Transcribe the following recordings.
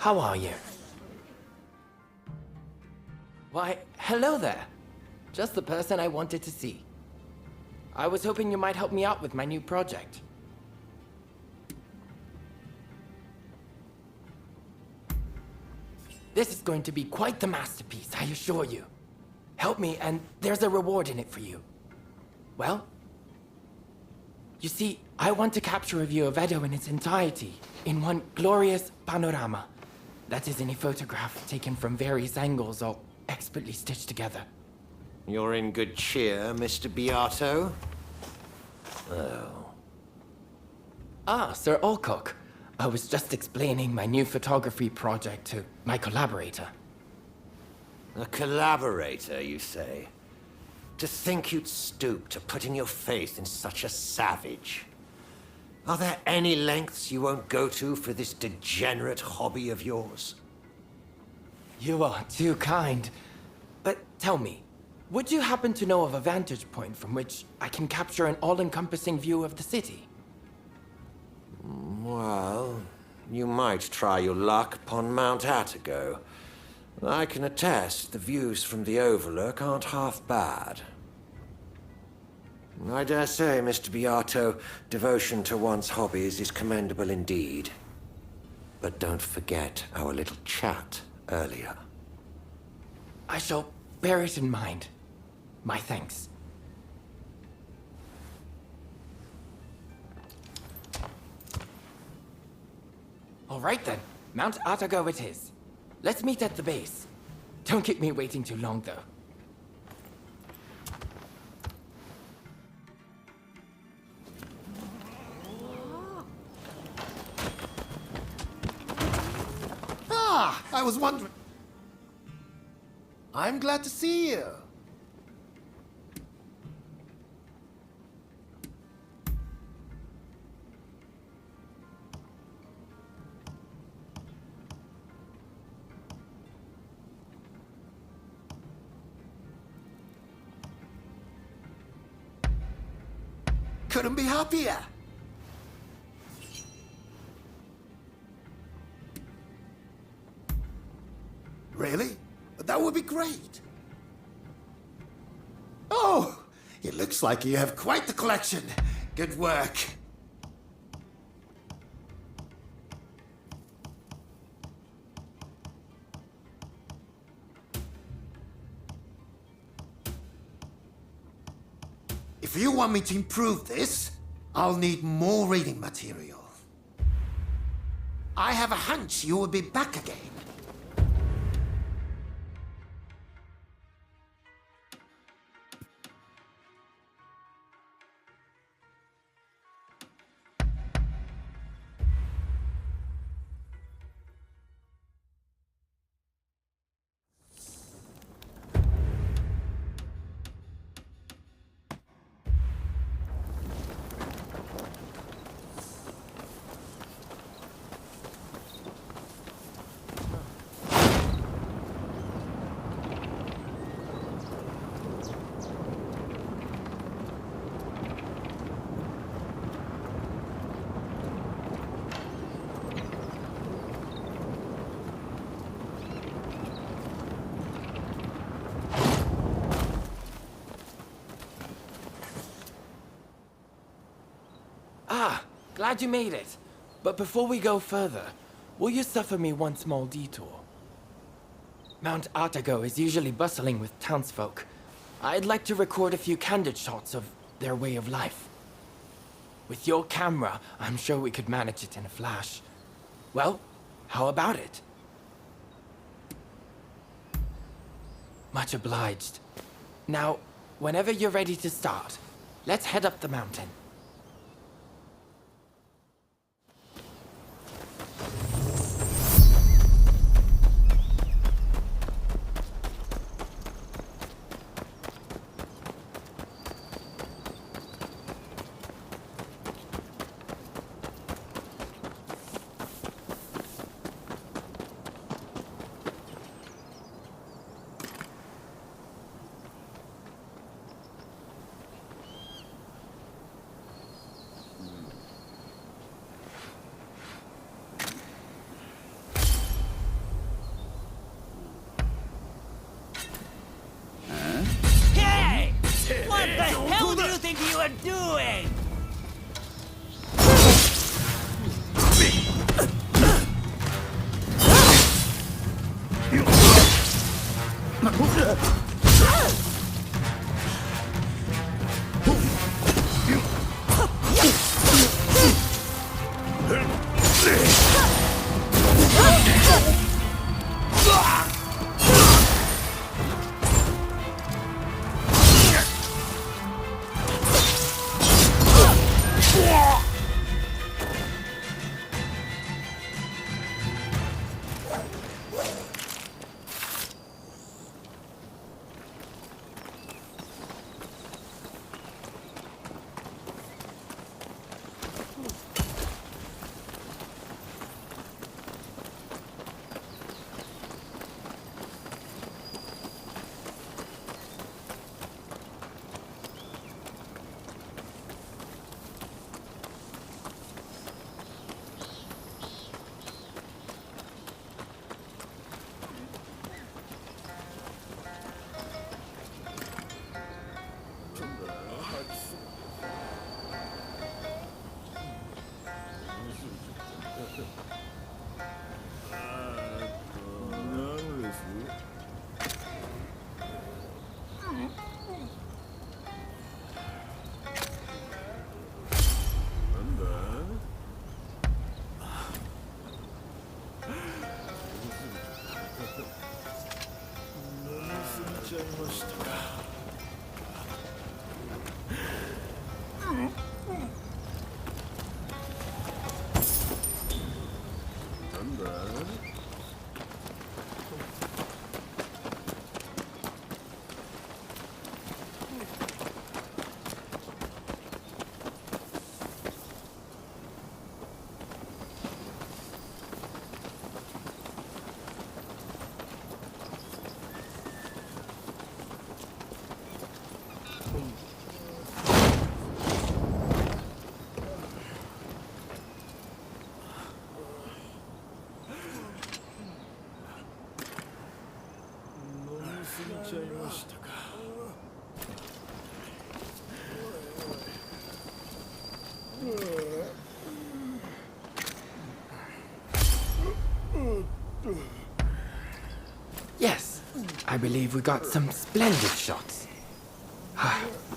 How are you? Why, hello there. Just the person I wanted to see. I was hoping you might help me out with my new project. This is going to be quite the masterpiece, I assure you. Help me, and there's a reward in it for you. Well, you see, I want to capture a view of Edo in its entirety, in one glorious panorama. That is in a photograph taken from various angles, all expertly stitched together. You're in good cheer, Mr. Beato. Oh. Ah, Sir Alcock. I was just explaining my new photography project to my collaborator. A collaborator, you say? To think you'd stoop to putting your faith in such a savage. Are there any lengths you won't go to for this degenerate hobby of yours? You are too kind. But tell me, would you happen to know of a vantage point from which I can capture an all-encompassing view of the city? Well, you might try your luck upon Mount Atago. I can attest the views from the Overlook aren't half bad. I dare say, Mr. Beato, devotion to one's hobbies is commendable indeed. But don't forget our little chat earlier. I shall bear it in mind. My thanks. All right then, Mount Atago it is. Let's meet at the base. Don't keep me waiting too long, though. Ah, I was wondering. I'm glad to see you. Couldn't be happier. Really? That would be great. Oh, it looks like you have quite the collection. Good work. If you want me to improve this, I'll need more reading material. I have a hunch you will be back again. Ah, glad you made it. But before we go further, will you suffer me one small detour? Mount Atago is usually bustling with townsfolk. I'd like to record a few candid shots of their way of life. With your camera, I'm sure we could manage it in a flash. Well, how about it? Much obliged. Now, whenever you're ready to start, let's head up the mountain. are doing? Yes, I believe we got some splendid shots.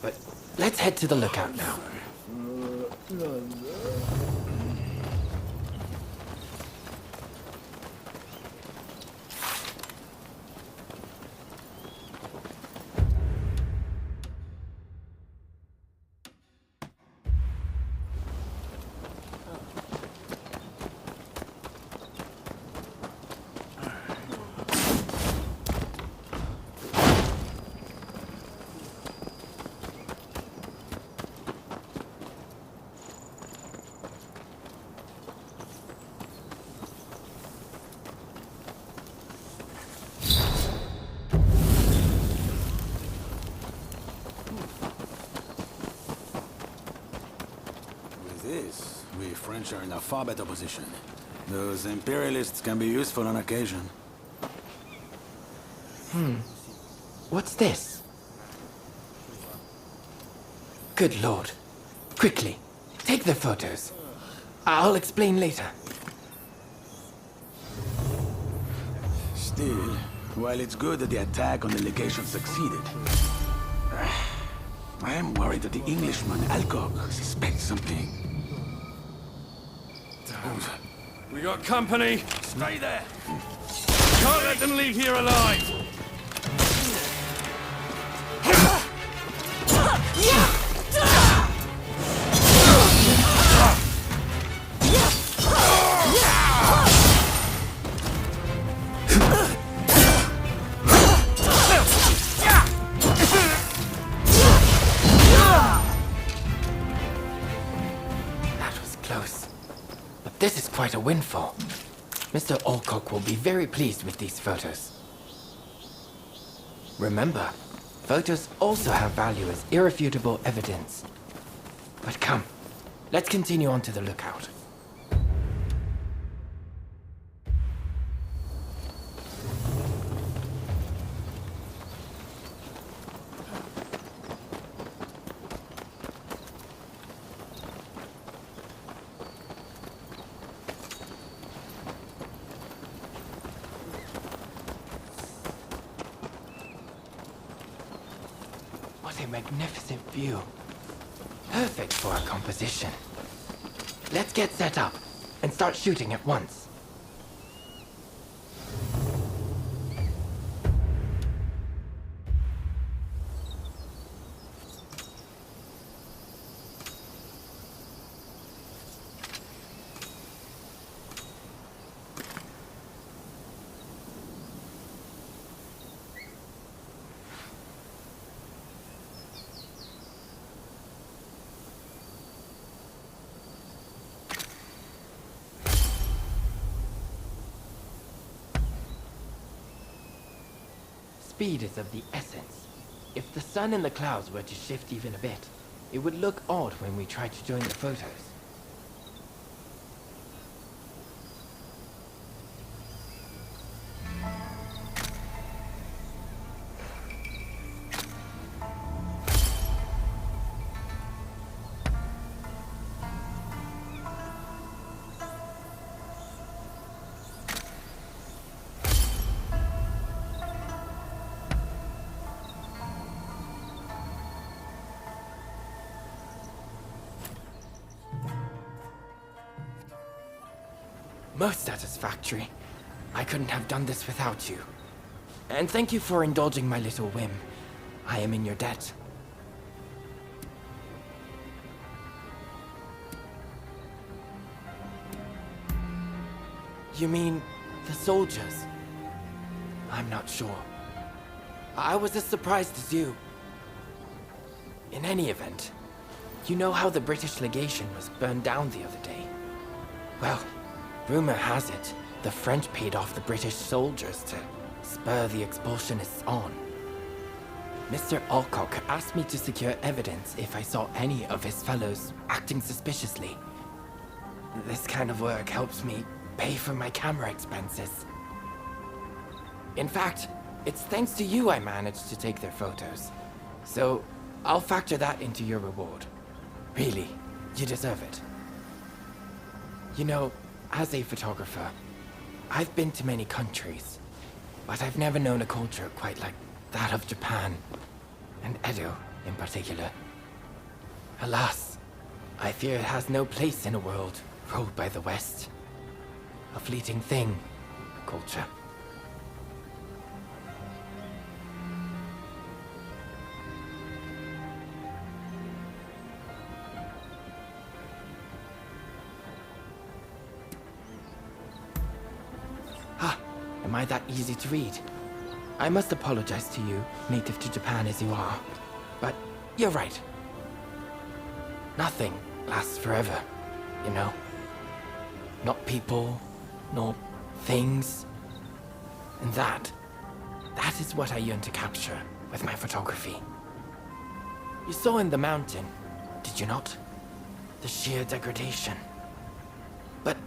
But let's head to the lookout now. This, we French are in a far better position. Those imperialists can be useful on occasion. What's this? Good lord. Quickly, take the photos. I'll explain later. Still, while it's good that the attack on the legation succeeded, I am worried that the Englishman, Alcock, suspects something. We got company. Stay there. Can't let them leave here alive. That was close. But this is quite a windfall. Mr. Alcock will be very pleased with these photos. Remember, photos also have value as irrefutable evidence. But come, let's continue on to the lookout. a magnificent view. Perfect for a composition. Let's get set up and start shooting at once. Speed is of the essence. If the sun and the clouds were to shift even a bit, it would look odd when we try to join the photos. Most satisfactory. I couldn't have done this without you. And thank you for indulging my little whim. I am in your debt. You mean the soldiers? I'm not sure. I was as surprised as you. In any event, you know how the British legation was burned down the other day? Well, rumor has it, the French paid off the British soldiers to spur the expulsionists on. Mr. Alcock asked me to secure evidence if I saw any of his fellows acting suspiciously. This kind of work helps me pay for my camera expenses. In fact, it's thanks to you I managed to take their photos. So, I'll factor that into your reward. Really, you deserve it. You know, as a photographer, I've been to many countries, but I've never known a culture quite like that of Japan, and Edo in particular. Alas, I fear it has no place in a world ruled by the West. A fleeting thing, culture. Am I that easy to read? I must apologize to you, native to Japan as you are. But you're right. Nothing lasts forever, you know? Not people, nor things. And that is what I yearn to capture with my photography. You saw in the mountain, did you not? The sheer degradation. But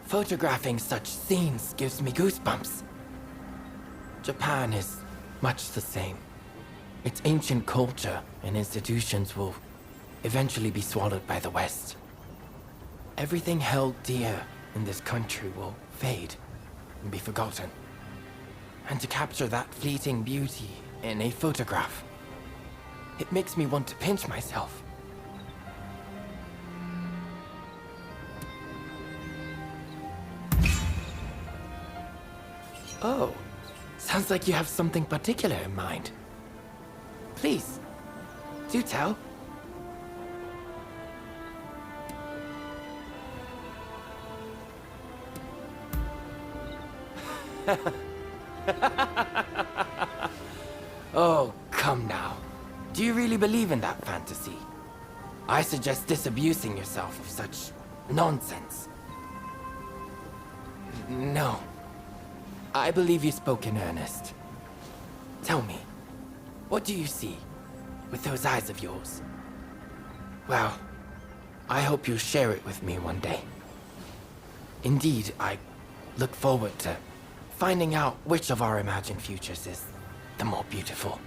photographing such scenes gives me goosebumps. Japan is much the same. Its ancient culture and institutions will eventually be swallowed by the West. Everything held dear in this country will fade and be forgotten. And to capture that fleeting beauty in a photograph, it makes me want to pinch myself. Oh. Sounds like you have something particular in mind. Please, do tell. Oh, come now. Do you really believe in that fantasy? I suggest disabusing yourself of such nonsense. No. I believe you spoke in earnest. Tell me, what do you see with those eyes of yours? Well, I hope you'll share it with me one day. Indeed, I look forward to finding out which of our imagined futures is the more beautiful.